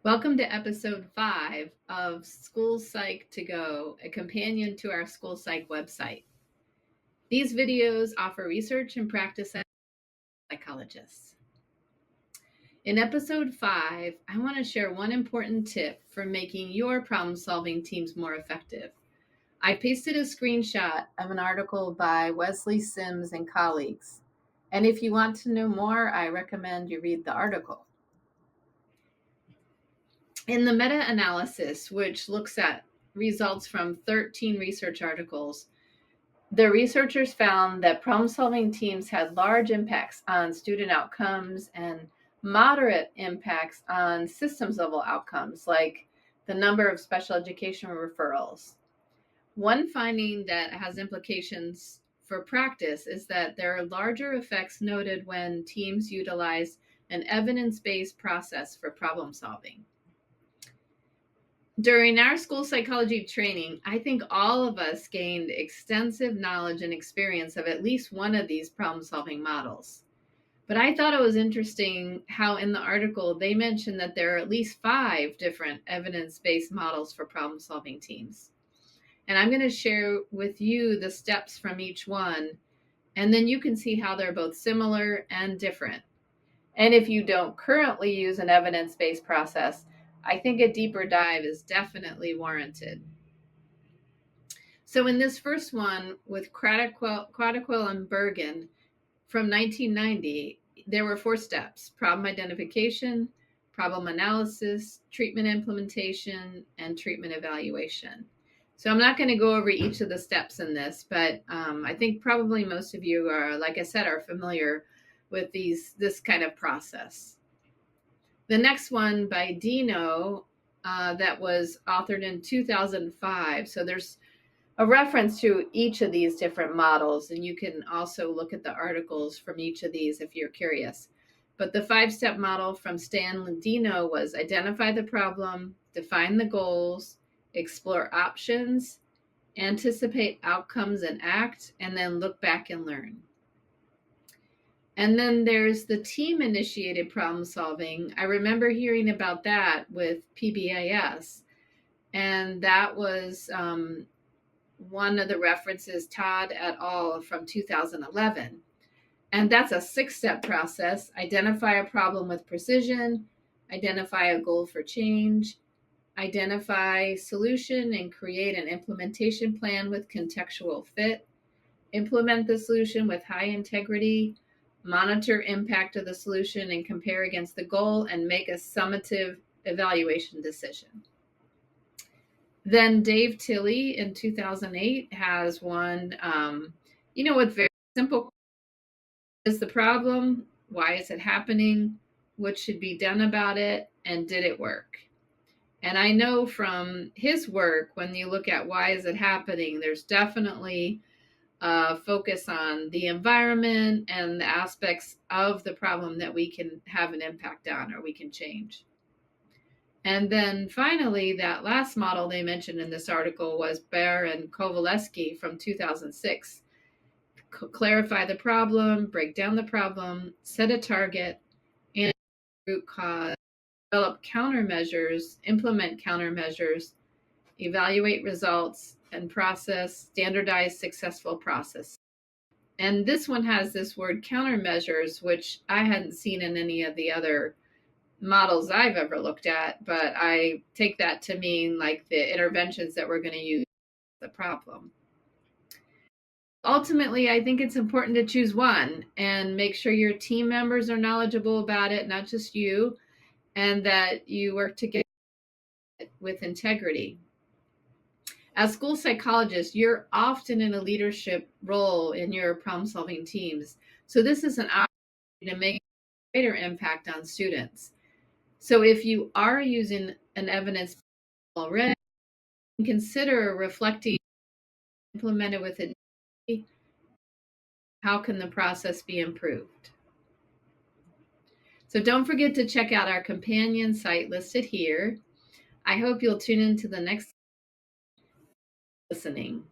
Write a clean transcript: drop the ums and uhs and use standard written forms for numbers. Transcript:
Welcome to episode 5 of School Psych to Go, a companion to our School Psych website. These videos offer research and practice as psychologists. In episode 5, I want to share one important tip for making your problem-solving teams more effective. I pasted a screenshot of an article by Wesley Sims and colleagues, and if you want to know more, I recommend you read the article. In the meta-analysis, which looks at results from 13 research articles, the researchers found that problem-solving teams had large impacts on student outcomes and moderate impacts on systems-level outcomes, like the number of special education referrals. One finding that has implications for practice is that there are larger effects noted when teams utilize an evidence-based process for problem solving. During our school psychology training, I think all of us gained extensive knowledge and experience of at least one of these problem-solving models. But I thought it was interesting how in the article they mentioned that there are at least 5 different evidence-based models for problem-solving teams. And I'm going to share with you the steps from each one, and then you can see how they're both similar and different. And if you don't currently use an evidence-based process, I think a deeper dive is definitely warranted. So in this first one with Quadequel and Bergen from 1990, there were 4 steps: problem identification, problem analysis, treatment implementation, and treatment evaluation. So I'm not going to go over each of the steps in this, but I think probably most of you are, like I said, are familiar with this kind of process. The next one by Dino that was authored in 2005. So there's a reference to each of these different models, and you can also look at the articles from each of these if you're curious. But the 5-step model from Stan Dino was identify the problem, define the goals, explore options, anticipate outcomes and act, and then look back and learn. And then there's the team-initiated problem solving. I remember hearing about that with PBIS, and that was one of the references, Todd et al. From 2011. And that's a 6-step process: identify a problem with precision, identify a goal for change, identify solution and create an implementation plan with contextual fit, implement the solution with high integrity, monitor impact of the solution and compare against the goal, and make a summative evaluation decision. Then Dave Tilley in 2008 has one, with very simple: what is the problem? Why is it happening? What should be done about it? And did it work? And I know from his work, when you look at why is it happening, there's definitely focus on the environment and the aspects of the problem that we can have an impact on or we can change. And then finally, that last model they mentioned in this article was Baer and Kowaleski from 2006. Clarify the problem, break down the problem, set a target, and root cause, develop countermeasures, implement countermeasures, evaluate results, and process standardized successful process. And this one has this word countermeasures, which I hadn't seen in any of the other models I've ever looked at, but I take that to mean like the interventions that we're going to use the problem. Ultimately, I think it's important to choose one and make sure your team members are knowledgeable about it, not just you, and that you work together with integrity. As school psychologists, you're often in a leadership role in your problem-solving teams. So this is an opportunity to make a greater impact on students. So if you are using an evidence already, consider reflecting, implement it with it. How can the process be improved? So don't forget to check out our companion site listed here. I hope you'll tune into the next listening.